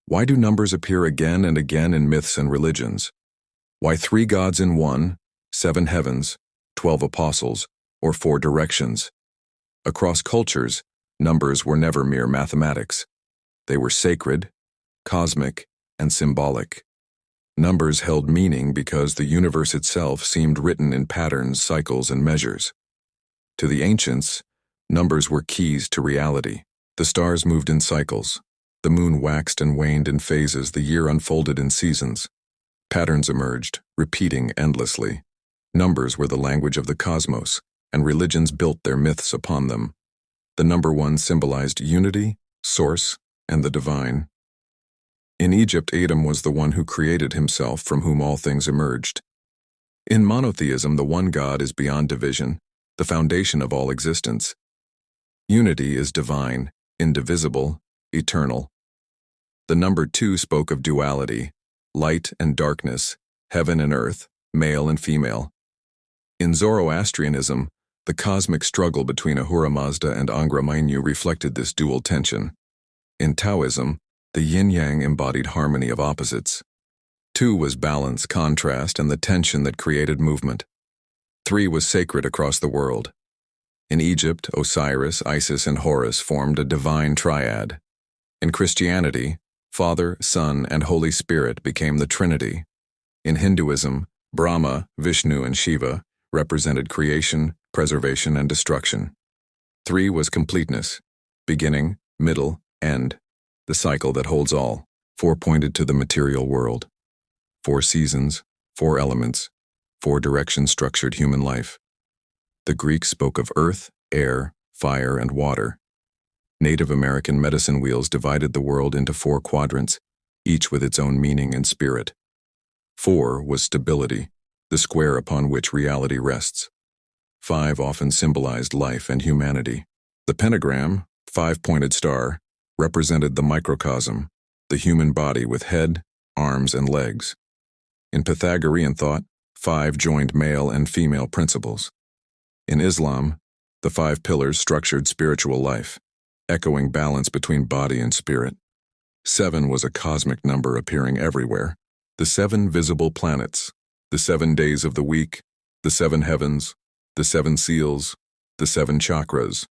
Why do numbers appear again and again in myths and religions? Why 3 gods in one, 7 heavens, 12 apostles, or 4 directions? Across cultures, numbers were never mere mathematics. They were sacred, cosmic, and symbolic. Numbers held meaning because the universe itself seemed written in patterns, cycles, and measures. To the ancients, numbers were keys to reality. The stars moved in cycles. The moon waxed and waned in phases. The year unfolded in seasons. Patterns emerged, repeating endlessly. Numbers were the language of the cosmos, and religions built their myths upon them. The number 1 symbolized unity, source, and the divine. In Egypt, Adam was the one who created himself, from whom all things emerged. In monotheism, the one God is beyond division, the foundation of all existence. Unity is divine, indivisible, eternal. The number 2 spoke of duality, light and darkness, heaven and earth, male and female. In Zoroastrianism, the cosmic struggle between Ahura Mazda and Angra Mainyu reflected this dual tension. In Taoism, the yin-yang embodied harmony of opposites. 2 was balance, contrast, and the tension that created movement. 3 was sacred across the world. In Egypt, Osiris, Isis, and Horus formed a divine triad. In Christianity, Father, Son, and Holy Spirit became the Trinity. In Hinduism, Brahma, Vishnu, and Shiva represented creation, preservation, and destruction. 3 was completeness, beginning, middle, end, the cycle that holds all. 4 pointed to the material world. 4 seasons, 4 elements, 4 directions structured human life. The Greeks spoke of earth, air, fire, and water. Native American medicine wheels divided the world into 4 quadrants, each with its own meaning and spirit. 4 was stability, the square upon which reality rests. 5 often symbolized life and humanity. The pentagram, 5-pointed star, represented the microcosm, the human body with head, arms, and legs. In Pythagorean thought, 5 joined male and female principles. In Islam, the 5 pillars structured spiritual life, echoing balance between body and spirit. 7 was a cosmic number appearing everywhere. The 7 visible planets, the 7 days of the week, the 7 heavens, the 7 seals, the 7 chakras.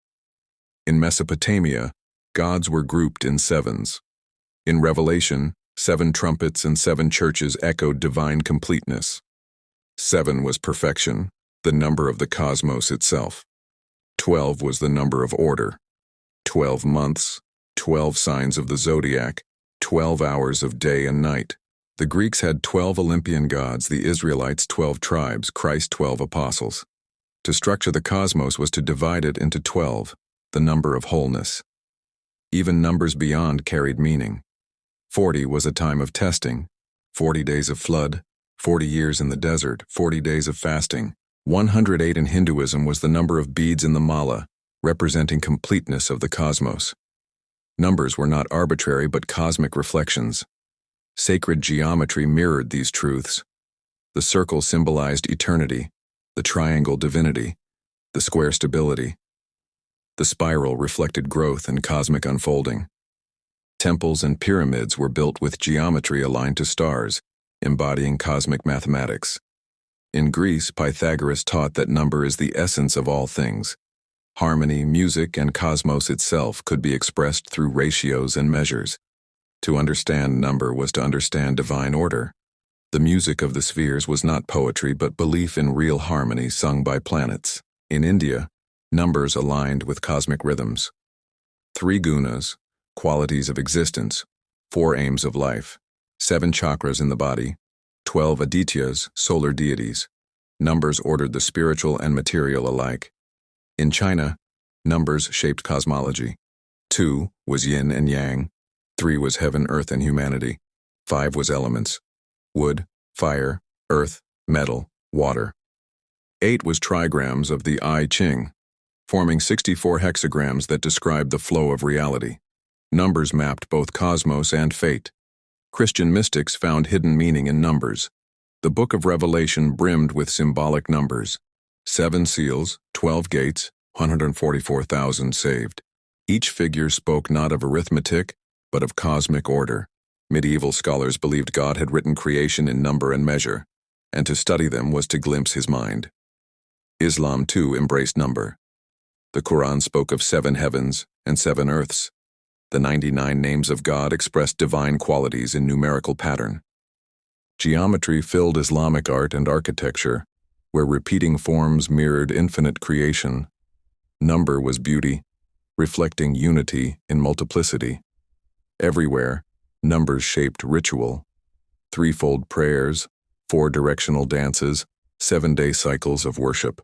In Mesopotamia, gods were grouped in 7s. In Revelation, 7 trumpets and 7 churches echoed divine completeness. 7 was perfection, the number of the cosmos itself. 12 was the number of order. 12 months, 12 signs of the zodiac, 12 hours of day and night. The Greeks had 12 Olympian gods, the Israelites 12 tribes, Christ 12 apostles. To structure the cosmos was to divide it into 12, the number of wholeness. Even numbers beyond carried meaning. 40 was a time of testing, 40 days of flood, 40 years in the desert, 40 days of fasting. 108 in Hinduism was the number of beads in the mala, representing completeness of the cosmos. Numbers were not arbitrary but cosmic reflections. Sacred geometry mirrored these truths. The circle symbolized eternity, the triangle divinity, the square stability. The spiral reflected growth and cosmic unfolding. Temples and pyramids were built with geometry aligned to stars, embodying cosmic mathematics. In Greece, Pythagoras taught that number is the essence of all things. Harmony, music, and cosmos itself could be expressed through ratios and measures. To understand number was to understand divine order. The music of the spheres was not poetry but belief in real harmony sung by planets. In India, numbers aligned with cosmic rhythms. 3 gunas, qualities of existence, 4 aims of life, 7 chakras in the body, 12 adityas, solar deities. Numbers ordered the spiritual and material alike. In China, numbers shaped cosmology. 2 was yin and yang, 3 was heaven, earth, and humanity, 5 was elements, wood, fire, earth, metal, water. 8 was trigrams of the I Ching, forming 64 hexagrams that describe the flow of reality. Numbers mapped both cosmos and fate. Christian mystics found hidden meaning in numbers. The Book of Revelation brimmed with symbolic numbers. 7 seals, 12 gates, 144,000 saved. Each figure spoke not of arithmetic, but of cosmic order. Medieval scholars believed God had written creation in number and measure, and to study them was to glimpse his mind. Islam, too, embraced number. The Quran spoke of 7 heavens and 7 earths. The 99 names of God expressed divine qualities in numerical pattern. Geometry filled Islamic art and architecture, where repeating forms mirrored infinite creation. Number was beauty, reflecting unity in multiplicity. Everywhere, numbers shaped ritual. Threefold prayers, 4-directional dances, 7-day cycles of worship.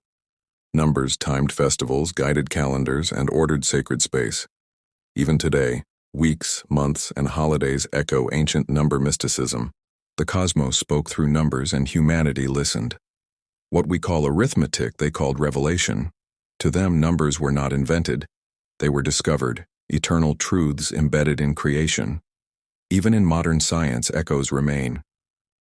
Numbers timed festivals, guided calendars, and ordered sacred space. Even today, weeks, months, and holidays echo ancient number mysticism. The cosmos spoke through numbers and humanity listened. What we call arithmetic they called revelation. To them, numbers were not invented. They were discovered, eternal truths embedded in creation. Even in modern science, echoes remain.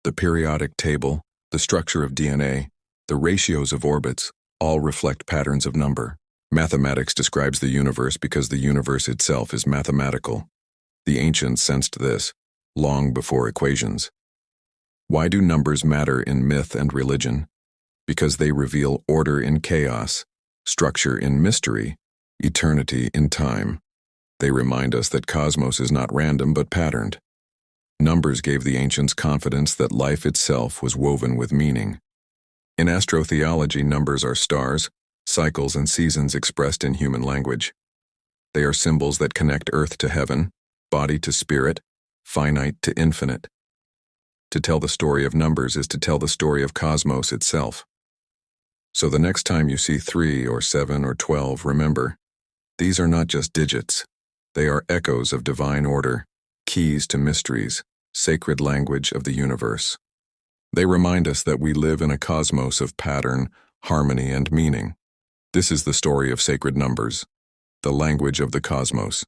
The periodic table, the structure of DNA, the ratios of orbits, all reflect patterns of number. Mathematics describes the universe because the universe itself is mathematical. The ancients sensed this, long before equations. Why do numbers matter in myth and religion? Because they reveal order in chaos, structure in mystery, eternity in time. They remind us that cosmos is not random but patterned. Numbers gave the ancients confidence that life itself was woven with meaning. In astrotheology, numbers are stars, cycles, and seasons expressed in human language. They are symbols that connect earth to heaven, body to spirit, finite to infinite. To tell the story of numbers is to tell the story of cosmos itself. So the next time you see 3 or 7 or 12, remember, these are not just digits. They are echoes of divine order, keys to mysteries, sacred language of the universe. They remind us that we live in a cosmos of pattern, harmony, and meaning. This is the story of sacred numbers, the language of the cosmos.